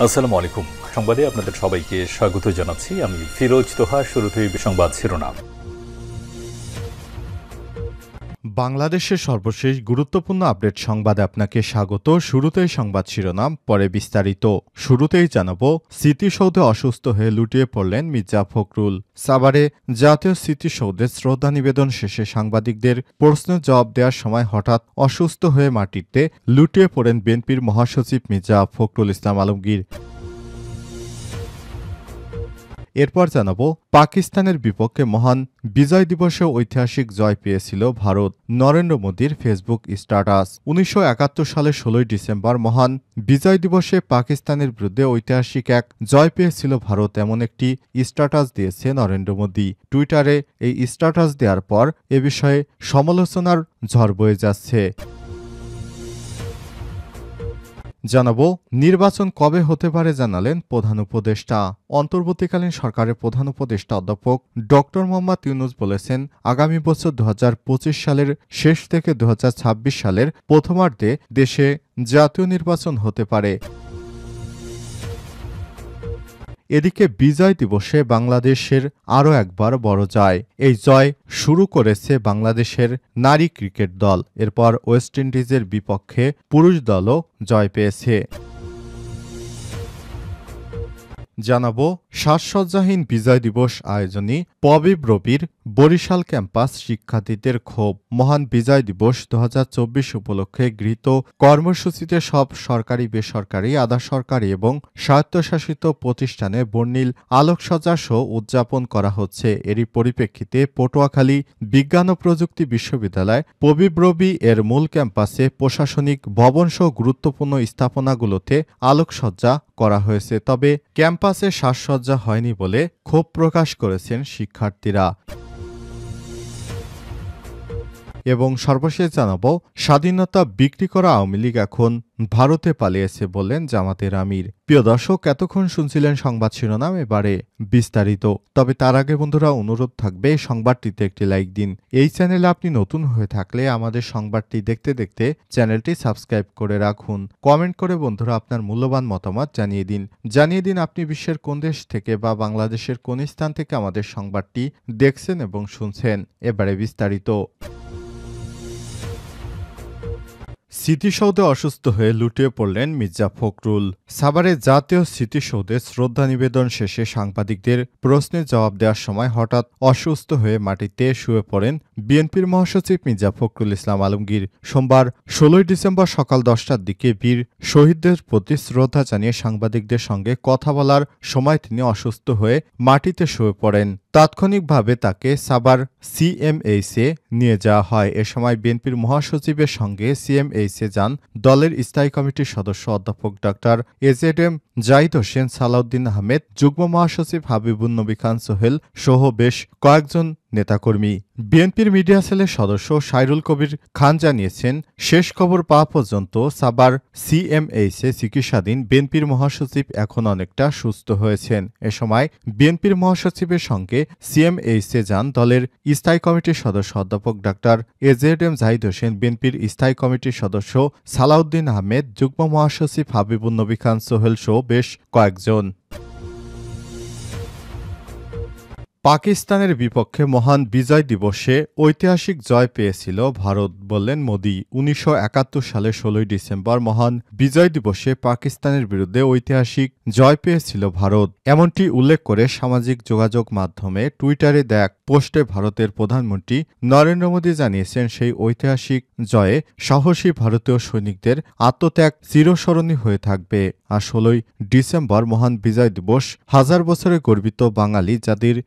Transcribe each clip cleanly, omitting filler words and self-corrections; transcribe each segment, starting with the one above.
আসসালামু আলাইকুম। সংবাদে আপনাদের সবাইকে স্বাগত জানাচ্ছি। আমি ফিরোজ তোহা। শুরুতেই সংবাদ শিরোনাম। বাংলাদেশের সর্বশেষ গুরুত্বপূর্ণ আপডেট সংবাদে আপনাকে স্বাগত। শুরুতেই সংবাদ শিরোনাম, পরে বিস্তারিত। শুরুতেই জানাব, স্মৃতিসৌধে অসুস্থ হয়ে লুটিয়ে পড়লেন মির্জা ফখরুল। সাভারে জাতীয় স্মৃতিসৌধে শ্রদ্ধা নিবেদন শেষে সাংবাদিকদের প্রশ্নের জবাব দেওয়ার সময় হঠাৎ অসুস্থ হয়ে মাটিতে লুটিয়ে পড়েন বিএনপির মহাসচিব মির্জা ফখরুল ইসলাম আলমগীর। এরপর জানাব, পাকিস্তানের বিপক্ষে মহান বিজয় দিবসে ঐতিহাসিক জয় পেয়েছিল ভারত। নরেন্দ্র মোদীর ফেসবুক স্ট্যাটাস। ১৯৭১ সালের ১৬ ডিসেম্বর মহান বিজয় দিবসে পাকিস্তানের বিরুদ্ধে ঐতিহাসিক এক জয় পেয়েছিল ভারত, এমন একটি স্ট্যাটাস দিয়েছে নরেন্দ্র মোদী। টুইটারে এই স্ট্যাটাস দেওয়ার পর এ বিষয়ে সমালোচনার ঝড় বয়ে যাচ্ছে। জানাবো, নির্বাচন কবে হতে পারে জানালেন প্রধান উপদেষ্টা। অন্তর্বর্তীকালীন সরকারের প্রধান উপদেষ্টা অধ্যাপক ড মোহাম্মদ ইউনূস বলেছেন, আগামী বছর ২০২৫ সালের শেষ থেকে ২০২৬ সালের প্রথমার্ধে দেশে জাতীয় নির্বাচন হতে পারে। এদিকে বিজয় দিবসে বাংলাদেশের আরও একবার বড় জয়। এই জয় শুরু করেছে বাংলাদেশের নারী ক্রিকেট দল। এরপর ওয়েস্ট ইন্ডিজের বিপক্ষে পুরুষ দলও জয় পেয়েছে। জানাবো, সাজসজ্জাহীন বিজয় দিবস আয়োজনে পবিব্রবির বরিশাল ক্যাম্পাস শিক্ষার্থীদের ক্ষোভ। মহান বিজয় দিবস ২০২৪ উপলক্ষে গৃহীত কর্মসূচিতে সব সরকারি, বেসরকারি, আধা সরকারি এবং স্বায়ত্তশাসিত প্রতিষ্ঠানে বর্ণিল আলোকসজ্জা শো উদযাপন করা হচ্ছে। এরই পরিপ্রেক্ষিতে পটুয়াখালী বিজ্ঞান ও প্রযুক্তি বিশ্ববিদ্যালয় পবিব্রবি এর মূল ক্যাম্পাসে প্রশাসনিক ভবনসহ গুরুত্বপূর্ণ স্থাপনাগুলোতে আলোকসজ্জা করা হয়েছে। তবে ক্যাম্পাসে সাজসজ্জা হয়নি বলে ক্ষোভ প্রকাশ করেছেন শিক্ষার্থীরা। এবং সর্বশেষ জানাবো, স্বাধীনতা বিক্রি করা আওয়ামী লীগ এখন ভারতে পালিয়েছে বললেন জামাতের আমির। প্রিয় দর্শক, এতক্ষণ শুনছিলেন সংবাদ শিরোনাম, এবারে বিস্তারিত। তবে তার আগে বন্ধুরা, অনুরোধ থাকবে সংবাদটিতে একটি লাইক দিন। এই চ্যানেলে আপনি নতুন হয়ে থাকলে আমাদের সংবাদটি দেখতে দেখতে চ্যানেলটি সাবস্ক্রাইব করে রাখুন। কমেন্ট করে বন্ধুরা আপনার মূল্যবান মতামত জানিয়ে দিন আপনি বিশ্বের কোন দেশ থেকে বা বাংলাদেশের কোন স্থান থেকে আমাদের সংবাদটি দেখছেন এবং শুনছেন। এবারে বিস্তারিত। স্মৃতিসৌধে অসুস্থ হয়ে লুটিয়ে পড়লেন মির্জা ফখরুল। সাভারে জাতীয় স্মৃতিসৌধে শ্রদ্ধা নিবেদন শেষে সাংবাদিকদের প্রশ্নের জবাব দেওয়ার সময় হঠাৎ অসুস্থ হয়ে মাটিতে শুয়ে পড়েন বিএনপির মহাসচিব মির্জা ফখরুল ইসলাম আলমগীর। সোমবার ১৬ ডিসেম্বর সকাল ১০টার দিকে বীর শহীদদের প্রতি শ্রদ্ধা জানিয়ে সাংবাদিকদের সঙ্গে কথা বলার সময় তিনি অসুস্থ হয়ে মাটিতে শুয়ে পড়েন। তাৎক্ষণিকভাবে তাকে সাভার সিএমএইচে নিয়ে যাওয়া হয়। এ সময় বিএনপির মহাসচিবের সঙ্গে সিএমএইচে যান দলের স্থায়ী কমিটির সদস্য অধ্যাপক ড এজেডএম জাহিদ হোসেন, সালাউদ্দিন আহমেদ, যুগ্ম মহাসচিব হাবিবুন নবী খান সোহেল সহ বেশ কয়েকজন নেতাকর্মী। বিএনপির মিডিয়া সেলের সদস্য সাইরুল কবির খান জানিয়েছেন, শেষ খবর পাওয়া পর্যন্ত সাভার সিএমএইচে চিকিৎসাধীন বিএনপির মহাসচিব এখন অনেকটা সুস্থ হয়েছেন। এ সময় বিএনপির মহাসচিবের সঙ্গে সিএমএইচে যান দলের স্থায়ী কমিটির সদস্য অধ্যাপক ড এজেডএম জাহিদ হোসেন, বিএনপির স্থায়ী কমিটির সদস্য সালাউদ্দিন আহমেদ, যুগ্ম মহাসচিব হাবিবুন নবী খান সোহেল সহ বেশ কয়েকজন। পাকিস্তানের বিপক্ষে মহান বিজয় দিবসে ঐতিহাসিক জয় পেয়েছিল ভারত বললেন মোদী। ১৯৭১ সালের ১৬ ডিসেম্বর মহান বিজয় দিবসে পাকিস্তানের বিরুদ্ধে ঐতিহাসিক জয় পেয়েছিল ভারত, এমনটি উল্লেখ করে সামাজিক যোগাযোগ মাধ্যমে টুইটারে দেয়া পোস্টে ভারতের প্রধানমন্ত্রী নরেন্দ্র মোদী জানিয়েছেন, সেই ঐতিহাসিক জয়ে সাহসী ভারতীয় সৈনিকদের আত্মত্যাগ চিরস্মরণীয় হয়ে থাকবে। আর ১৬ ডিসেম্বর মহান বিজয় দিবস হাজার বছরে গর্বিত বাঙালি জাতির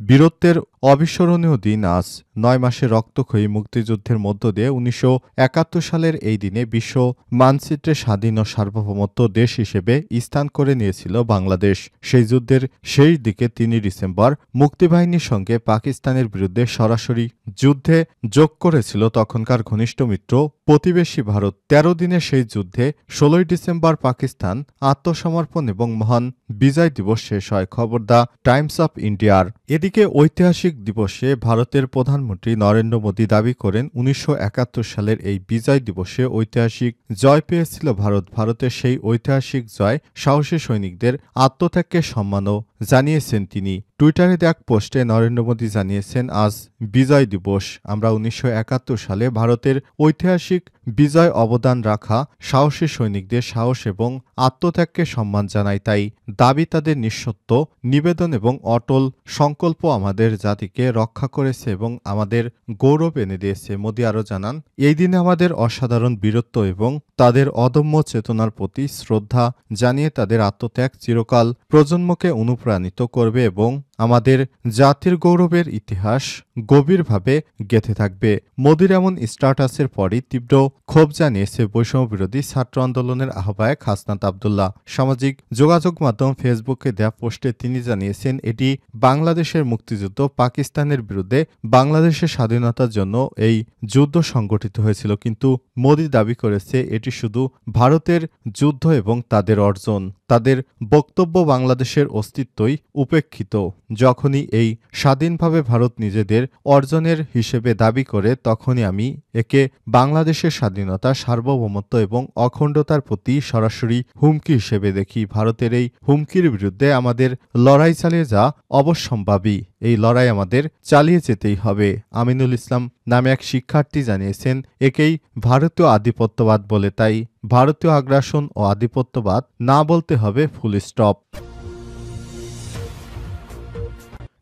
বীরত্বের অবিস্মরণীয় দিন। আজ ৯ মাসে রক্তক্ষয়ী মুক্তিযুদ্ধের মধ্য দিয়ে ১৯৭১ সালের এই দিনে বিশ্ব মানচিত্রে স্বাধীন ও সার্বভৌমত্ব দেশ হিসেবে স্থান করে নিয়েছিল বাংলাদেশ। সেই যুদ্ধের শেষ দিকে ৩ ডিসেম্বর মুক্তিবাহিনীর সঙ্গে পাকিস্তানের বিরুদ্ধে সরাসরি যুদ্ধে যোগ করেছিল তখনকার ঘনিষ্ঠ মিত্র প্রতিবেশী ভারত। ১৩ দিনের সেই যুদ্ধে ১৬ ডিসেম্বর পাকিস্তান আত্মসমর্পণ এবং মহান বিজয় দিবস শেষ হয়। খবর দ্য টাইমস অফ ইন্ডিয়ার। এদিকে ঐতিহাসিক দিবসে ভারতের প্রধানমন্ত্রী নরেন্দ্র মোদী দাবি করেন ১৯৭১ সালের এই বিজয় দিবসে ঐতিহাসিক জয় পেয়েছিল ভারত। ভারতের সেই ঐতিহাসিক জয় সাহসী সৈনিকদের আত্মত্যাগকে সম্মানও জানিয়েছেন তিনি। টুইটারে এক পোস্টে নরেন্দ্র মোদী জানিয়েছেন, আজ বিজয় দিবস। আমরা ১৯৭১ সালে ভারতের ঐতিহাসিক বিজয় অবদান রাখা সাহসী সৈনিকদের সাহস এবং আত্মত্যাগকে সম্মান জানাই। তাই দাবি তাদের নিঃশর্ত নিবেদন এবং অটল সংকল্প আমাদের জাতিকে রক্ষা করেছে এবং আমাদের গৌরব এনে দিয়েছে। মোদী আরও জানান, এই দিনে আমাদের অসাধারণ বীরত্ব এবং তাদের অদম্য চেতনার প্রতি শ্রদ্ধা জানিয়ে তাদের আত্মত্যাগ চিরকাল প্রজন্মকে অনুপ্রাণিত করবে এবং আমাদের জাতির গৌরবের ইতিহাস গভীরভাবে গেঁথে থাকবে। মোদীর এমন স্ট্যাটাসের পরই তীব্র ক্ষোভ জানিয়েছে বৈষম্য বিরোধী ছাত্র আন্দোলনের আহ্বায়ক হাসনাত আব্দুল্লাহ। সামাজিক যোগাযোগ মাধ্যম ফেসবুকে দেয়া পোস্টে তিনি জানিয়েছেন, এটি বাংলাদেশের মুক্তিযুদ্ধ, পাকিস্তানের বিরুদ্ধে বাংলাদেশের স্বাধীনতার জন্য এই যুদ্ধ সংগঠিত হয়েছিল। কিন্তু মোদী দাবি করেছে এটি শুধু ভারতের যুদ্ধ এবং তাদের অর্জন। তাদের বক্তব্য বাংলাদেশের অস্তিত্বই উপেক্ষিত। যখনই এই স্বাধীনভাবে ভারত নিজেদের অর্জনের হিসেবে দাবি করে, তখনই আমি একে বাংলাদেশের স্বাধীনতা, সার্বভৌমত্ব এবং অখণ্ডতার প্রতি সরাসরি হুমকি হিসেবে দেখি। ভারতের এই হুমকির বিরুদ্ধে আমাদের লড়াই চালিয়ে যাওয়া অবশ্যম্ভাবী। এই লড়াই আমাদের চালিয়ে যেতেই হবে। আমিনুল ইসলাম নামে এক শিক্ষার্থী জানিয়েছেন, একেই ভারতীয় আধিপত্যবাদ বলে, তাই ভারতীয় আগ্রাসন ও আধিপত্যবাদ না বলতে হবে, ফুল স্টপ।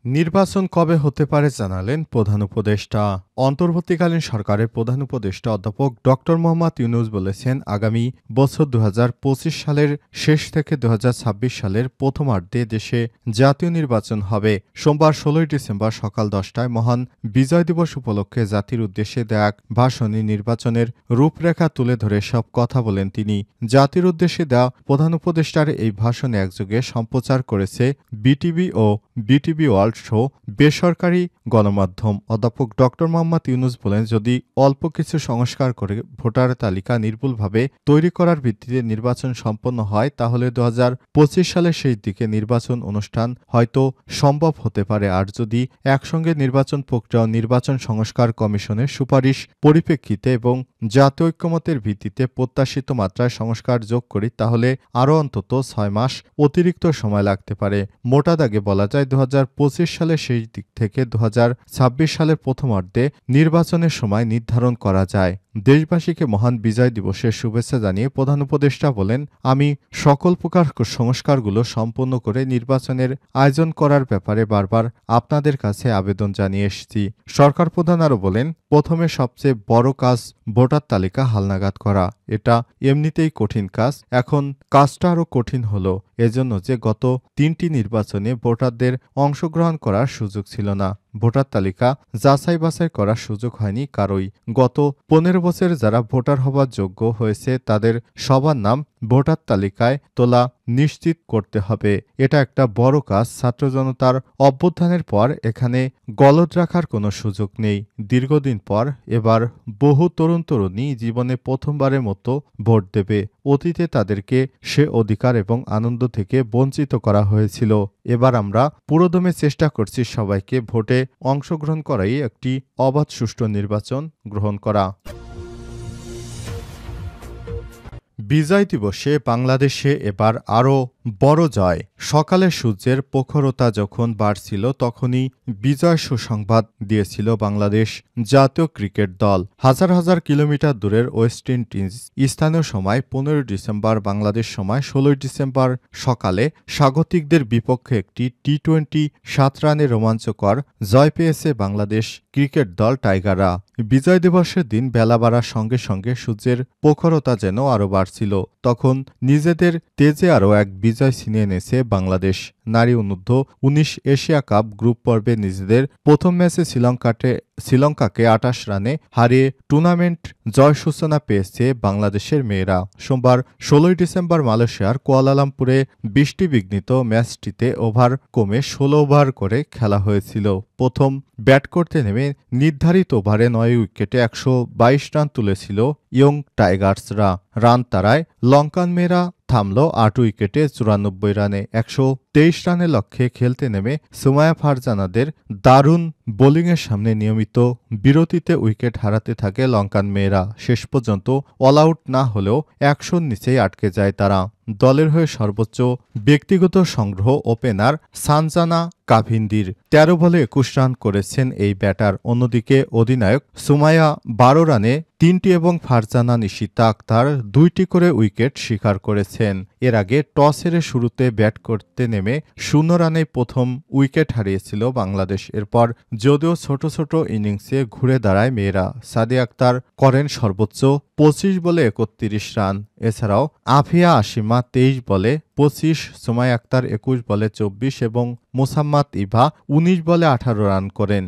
নির্বাচন কবে হতে পারে জানালেন প্রধান উপদেষ্টা। অন্তর্বর্তীকালীন সরকারের প্রধান উপদেষ্টা অধ্যাপক ড মোহাম্মদ ইউনূস বলেছেন, আগামী বছর ২০২৫ সালের শেষ থেকে ২০২৬ সালের প্রথমার্ধে দেশে জাতীয় নির্বাচন হবে। সোমবার ১৬ ডিসেম্বর সকাল ১০টায় মহান বিজয় দিবস উপলক্ষে জাতির উদ্দেশ্যে দেয়া এক ভাষণে নির্বাচনের রূপরেখা তুলে ধরে সব কথা বলেন তিনি। জাতির উদ্দেশ্যে দেওয়া প্রধান উপদেষ্টার এই ভাষণে একযোগে সম্প্রচার করেছে বিটিভি ও বিটিভি ওয়ার্ল্ড শো বেসরকারি গণমাধ্যম। অধ্যাপক ড মোহাম্মদ ইউনূস বলেন, যদি অল্প কিছু সংস্কার করে ভোটার তালিকা নির্ভুলভাবে তৈরি করার ভিত্তিতে নির্বাচন সম্পন্ন হয়, তাহলে ২০২৫ সালের শেষ দিকে নির্বাচন অনুষ্ঠান হয়তো সম্ভব হতে পারে। আর যদি একসঙ্গে নির্বাচন প্রক্রিয়া ও নির্বাচন সংস্কার কমিশনের সুপারিশ পরিপ্রেক্ষিতে এবং জাতীয় ঐক্যমতের ভিত্তিতে প্রত্যাশিত মাত্রায় সংস্কার যোগ করি, তাহলে আরও অন্তত ৬ মাস অতিরিক্ত সময় লাগতে পারে। মোটা দাগে বলা যায়, ২০২৫ সালের শেষ দিক থেকে ২০২৬ সালের প্রথমার্ধে নির্বাচনের সময় নির্ধারণ করা যায়। দেশবাসীকে মহান বিজয় দিবসের শুভেচ্ছা জানিয়ে প্রধান উপদেষ্টা বলেন, আমি সকল প্রকার সংস্কারগুলো সম্পন্ন করে নির্বাচনের আয়োজন করার ব্যাপারে বারবার আপনাদের কাছে আবেদন জানিয়ে এসেছি। সরকার প্রধান আরও বলেন, প্রথমে সবচেয়ে বড় কাজ ভোটার তালিকা হালনাগাদ করা। এটা এমনিতেই কঠিন কাজ, এখন কাজটা আরও কঠিন হলো এজন্য যে গত ৩টি নির্বাচনে ভোটারদের অংশগ্রহণ করার সুযোগ ছিল না। ভোটার তালিকা যাচাই বাছাই করার সুযোগ হয়নি কারোই। গত ১৫ বছর যারা ভোটার হবার যোগ্য হয়েছে, তাদের সবার নাম ভোটার তালিকায় তোলা নিশ্চিত করতে হবে। এটা একটা বড় কাজ। ছাত্র জনতার অভ্যুত্থানের পর এখানে গলদ রাখার কোনো সুযোগ নেই। দীর্ঘদিন পর এবার বহু তরুণ তরুণী জীবনে প্রথমবারের মতো ভোট দেবে। অতীতে তাদেরকে সে অধিকার এবং আনন্দ থেকে বঞ্চিত করা হয়েছিল। এবার আমরা পুরোদমে চেষ্টা করছি সবাইকে ভোটে অংশগ্রহণ করাই একটি অবাধ সুষ্ঠু নির্বাচন গ্রহণ করা। বিজয় দিবসে বাংলাদেশে এবার আরও বড় জয়। সকালে সূর্যের প্রখরতা যখন বাড়ছিল, তখনই বিজয় সুসংবাদ দিয়েছিল বাংলাদেশ জাতীয় ক্রিকেট দল। হাজার হাজার কিলোমিটার দূরের ওয়েস্ট ইন্ডিজ স্থানীয় সময় ১৫ ডিসেম্বর, বাংলাদেশ সময় ১৬ ডিসেম্বর সকালে স্বাগতিকদের বিপক্ষে একটি টি-২০ ৭ রানে রোমাঞ্চকর জয় পেয়েছে বাংলাদেশ ক্রিকেট দল টাইগাররা। বিজয় দিবসের দিন বেলা বাড়ার সঙ্গে সঙ্গে সূর্যের প্রখরতা যেন আরও বাড়ছিল। তখন নিজেদের তেজে আরও এক বিজয় ছিনিয়ে এনেছে বাংলাদেশ। নারী অনূর্ধ্ব ১৯ এশিয়া কাপ গ্রুপ পর্বে নিজেদের প্রথম ম্যাচে শ্রীলঙ্কাকে ২৮ রানে হারিয়ে টুর্নামেন্ট জয় সূচনা পেয়েছে বাংলাদেশের মেয়েরা। সোমবার ১৬ ডিসেম্বর মালয়েশিয়ার কুয়ালালামপুরে বৃষ্টিবিঘ্নিত ম্যাচটিতে ওভার কমে ১৬ ওভার করে খেলা হয়েছিল। প্রথম ব্যাট করতে নেমে নির্ধারিত ওভারে ৯ উইকেটে ১২২ রান তুলেছিল ইয়ং টাইগার্সরা। রান তাড়ায় লঙ্কান মেয়েরা থামল ৮ উইকেটে ৯৪ রানে। ১২৩ রানের লক্ষ্যে খেলতে নেমে সুমাইয়া ফারজানাদের দারুণ বোলিংয়ের সামনে নিয়মিত বিরতিতে উইকেট হারাতে থাকে লঙ্কান মেয়েরা। শেষ পর্যন্ত অল আউট না হলেও ১০০-র নিচেই আটকে যায় তারা। দলের হয়ে সর্বোচ্চ ব্যক্তিগত সংগ্রহ ওপেনার সানজানা কাভিন্দির ১৩ বলে ২১ রান করেছেন এই ব্যাটার। অন্যদিকে অধিনায়ক সুমাইয়া ১২ রানে ৩টি এবং ফারজানা নিশিতা আক্তার ২টি করে উইকেট শিকার করেছেন। এর আগে টস হেরে শুরুতে ব্যাট করতে নেমে ০ রানে প্রথম উইকেট হারিয়েছিল বাংলাদেশ। এরপর যদিও ছোট ছোট ইনিংসে ঘুরে দাঁড়ায় মেয়েরা। সাদিয়া আক্তার করেন সর্বোচ্চ ২৫ বলে ৩১ রান। এছাড়াও আফিয়া আসিমা ২৩ বলে ২৫, সুমাইয়া আক্তার ২১ বলে ২৪ এবং মোসাম্মদ ইভা ১৯ বলে ১৮ রান করেন।